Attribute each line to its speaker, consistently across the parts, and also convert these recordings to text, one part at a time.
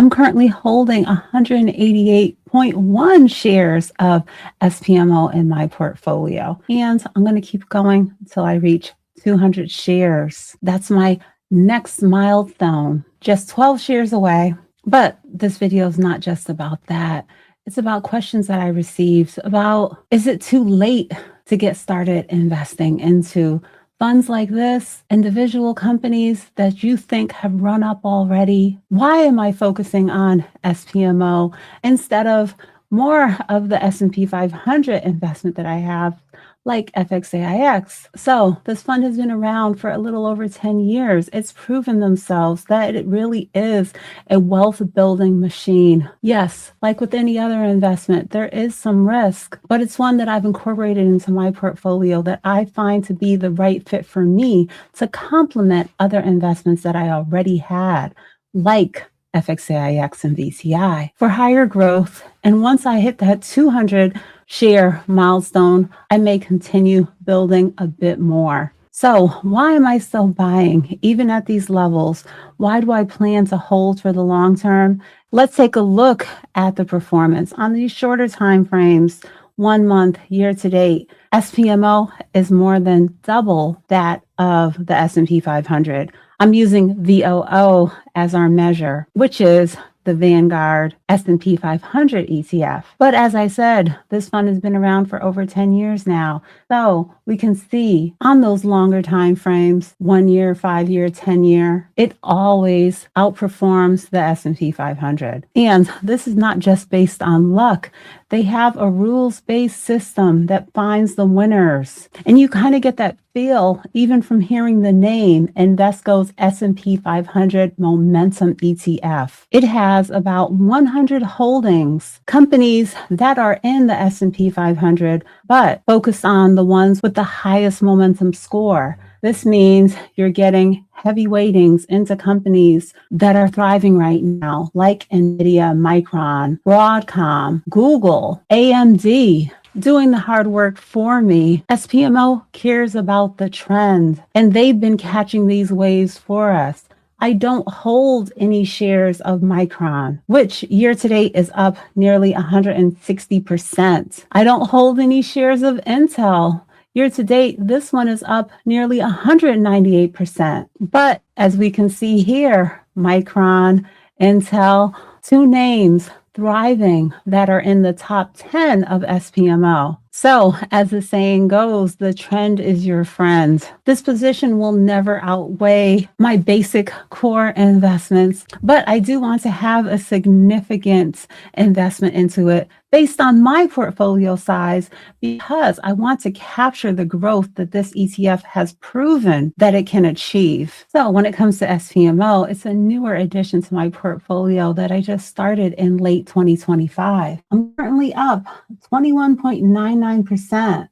Speaker 1: I'm currently holding 188.1 shares of SPMO in my portfolio, and I'm going to keep going until I reach 200 shares. That's my next milestone, just 12 shares away. But this video is not just about that. It's about questions that I received about, is it too late to get started investing into funds like this, individual companies that you think have run up already? Why am I focusing on SPMO instead of more of the S&P 500 investment that I have, like FXAIX? So this fund has been around for a little over 10 years. It's proven themselves that it really is a wealth building machine. Yes, like with any other investment, there is some risk, but it's one that I've incorporated into my portfolio that I find to be the right fit for me to complement other investments that I already had, like FXAIX and VCI, for higher growth. And once I hit that 200 share milestone, I may continue building a bit more. So why am I still buying even at these levels? Why do I plan to hold for the long term? Let's take a look at the performance on these shorter time frames. 1 month, year to date, SPMO is more than double that of the S&P 500. I'm using VOO as our measure, which is the Vanguard S&P 500 ETF. But as I said, this fund has been around for over 10 years now. So we can see on those longer time frames, 1 year, 5 year, 10 year, it always outperforms the S&P 500. And this is not just based on luck. They have a rules-based system that finds the winners. And you kind of get that feel even from hearing the name, Invesco's S&P 500 Momentum ETF. It has about 100 holdings, companies that are in the S&P 500, but focus on the ones with the highest momentum score. This means you're getting heavy weightings into companies that are thriving right now, like Nvidia, Micron, Broadcom, Google, AMD, doing the hard work for me. SPMO cares about the trend, and they've been catching these waves for us. I don't hold any shares of Micron, which year to date is up nearly 160%. I don't hold any shares of Intel. Year to date, this one is up nearly 198%. But as we can see here, Micron, Intel, two names thriving that are in the top 10 of SPMO. So, as the saying goes, the trend is your friend. This position will never outweigh my basic core investments, but I do want to have a significant investment into it based on my portfolio size, because I want to capture the growth that this ETF has proven that it can achieve. So when it comes to SPMO, it's a newer addition to my portfolio that I just started in late 2025. I'm currently up 21.99%.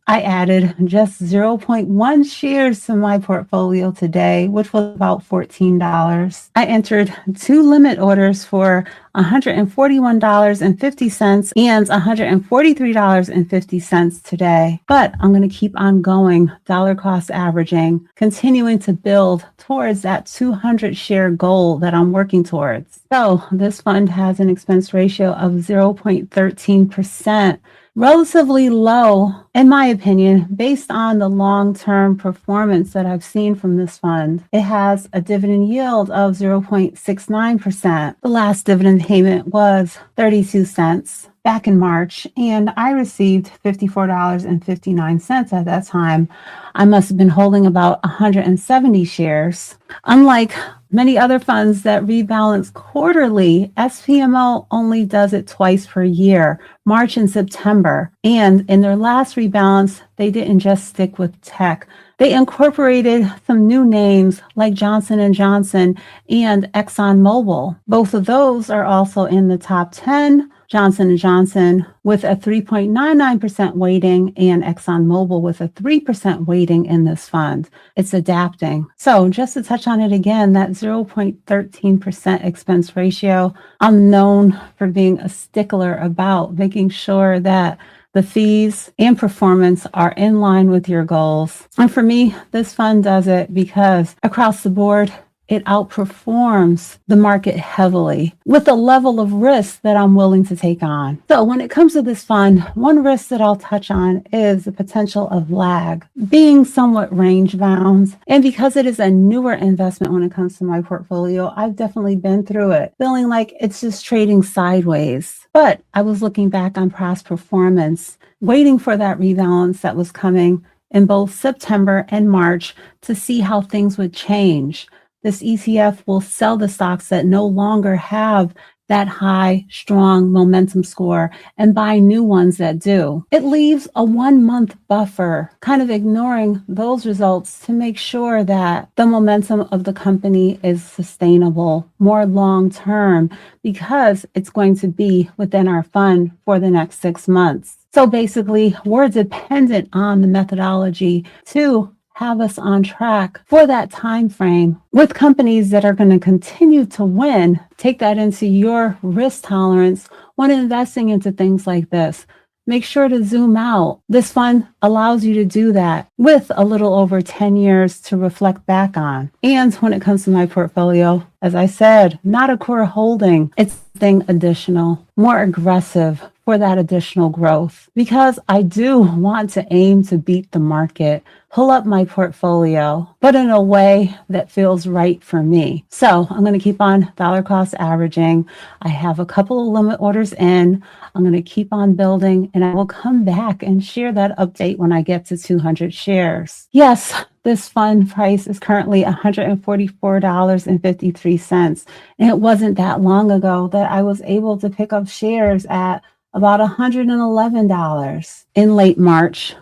Speaker 1: I added just 0.1 shares to my portfolio today, which was about $14. I entered 2 limit orders for $141.50 and $143.50 today. But I'm going to keep on going, dollar cost averaging, continuing to build towards that 200 share goal that I'm working towards. So this fund has an expense ratio of 0.13%. Relatively low, in my opinion, based on the long-term performance that I've seen from this fund. It has a dividend yield of 0.69%. The last dividend payment was 32 cents back in March, and I received $54.59 at that time. I must have been holding about 170 shares. Unlike many other funds that rebalance quarterly, SPMO only does it twice per year, March and September. And in their last rebalance, they didn't just stick with tech. They incorporated some new names like Johnson & Johnson and ExxonMobil. Both of those are also in the top 10. Johnson & Johnson with a 3.99% weighting and ExxonMobil with a 3% weighting in this fund. It's adapting. So just to touch on it again, that 0.13% expense ratio, I'm known for being a stickler about making sure that the fees and performance are in line with your goals. And for me, this fund does it because across the board, it outperforms the market heavily with a level of risk that I'm willing to take on. So when it comes to this fund, one risk that I'll touch on is the potential of lag, being somewhat range bound. And because it is a newer investment when it comes to my portfolio, I've definitely been through it, feeling like it's just trading sideways. But I was looking back on past performance, waiting for that rebalance that was coming in both September and March to see how things would change. This ETF will sell the stocks that no longer have that high, strong momentum score and buy new ones that do. It leaves a 1-month buffer, kind of ignoring those results to make sure that the momentum of the company is sustainable, more long-term, because it's going to be within our fund for the next 6 months. So basically, we're dependent on the methodology to have us on track for that time frame with companies that are going to continue to win. Take that into your risk tolerance when investing into things like this. Make sure to zoom out. This fund allows you to do that with a little over 10 years to reflect back on. And when it comes to my portfolio, as I said, not a core holding, it's something additional, more aggressive for that additional growth, because I do want to aim to beat the market, pull up my portfolio, but in a way that feels right for me. So I'm going to keep on dollar cost averaging. I have a couple of limit orders in. I'm going to keep on building, and I will come back and share that update when I get to 200 shares. Yes, this fund price is currently $144.53. And it wasn't that long ago that I was able to pick up shares at about $111 in late March.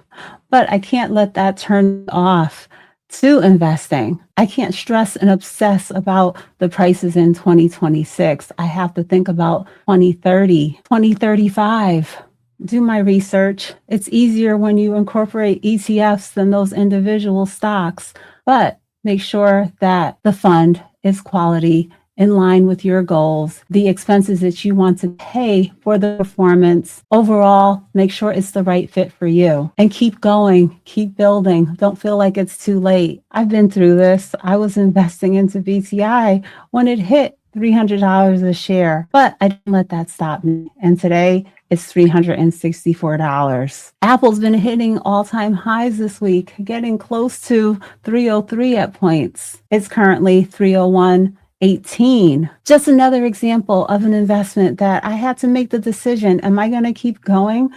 Speaker 1: But I can't let that turn off to investing. I can't stress and obsess about the prices in 2026. I have to think about 2030, 2035. Do my research. It's easier when you incorporate ETFs than those individual stocks, but make sure that the fund is quality, in line with your goals, the expenses that you want to pay for the performance. Overall, make sure it's the right fit for you. And keep going, keep building. Don't feel like it's too late. I've been through this. I was investing into BTI when it hit $300 a share, but I didn't let that stop me. And today it's $364. Apple's been hitting all-time highs this week, getting close to 303 at points. It's currently 301.18. Just another example of an investment that I had to make the decision, am I going to keep going?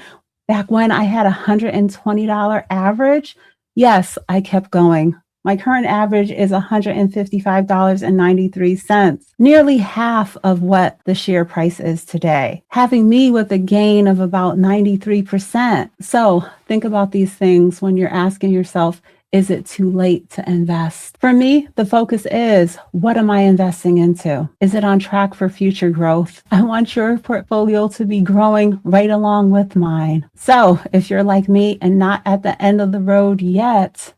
Speaker 1: Back when I had $120 average, yes, I kept going. My current average is $155.93, nearly half of what the share price is today, having me with a gain of about 93%. So think about these things when you're asking yourself, is it too late to invest? For me, the focus is, what am I investing into? Is it on track for future growth? I want your portfolio to be growing right along with mine. So if you're like me and not at the end of the road yet,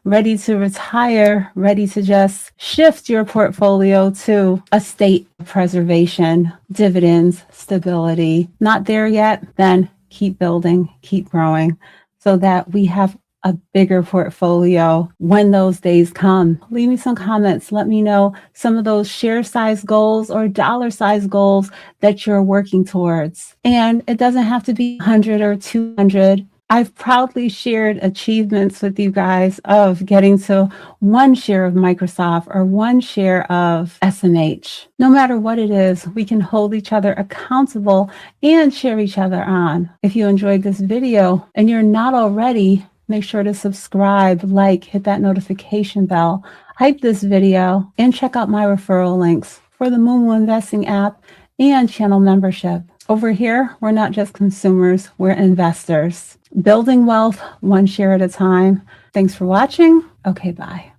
Speaker 1: ready to retire, ready to just shift your portfolio to a state of preservation, dividends, stability, not there yet, then keep building, keep growing so that we have a bigger portfolio when those days come. Leave me some comments. Let me know some of those share size goals or dollar size goals that you're working towards. And it doesn't have to be 100 or 200. I've proudly shared achievements with you guys of getting to 1 share of Microsoft or 1 share of SMH. No matter what it is, we can hold each other accountable and cheer each other on. If you enjoyed this video and you're not already, make sure to subscribe, like, hit that notification bell, hype this video, and check out my referral links for the MooMoo Investing app and channel membership. Over here, we're not just consumers, we're investors. Building wealth 1 share at a time. Thanks for watching. Okay, bye.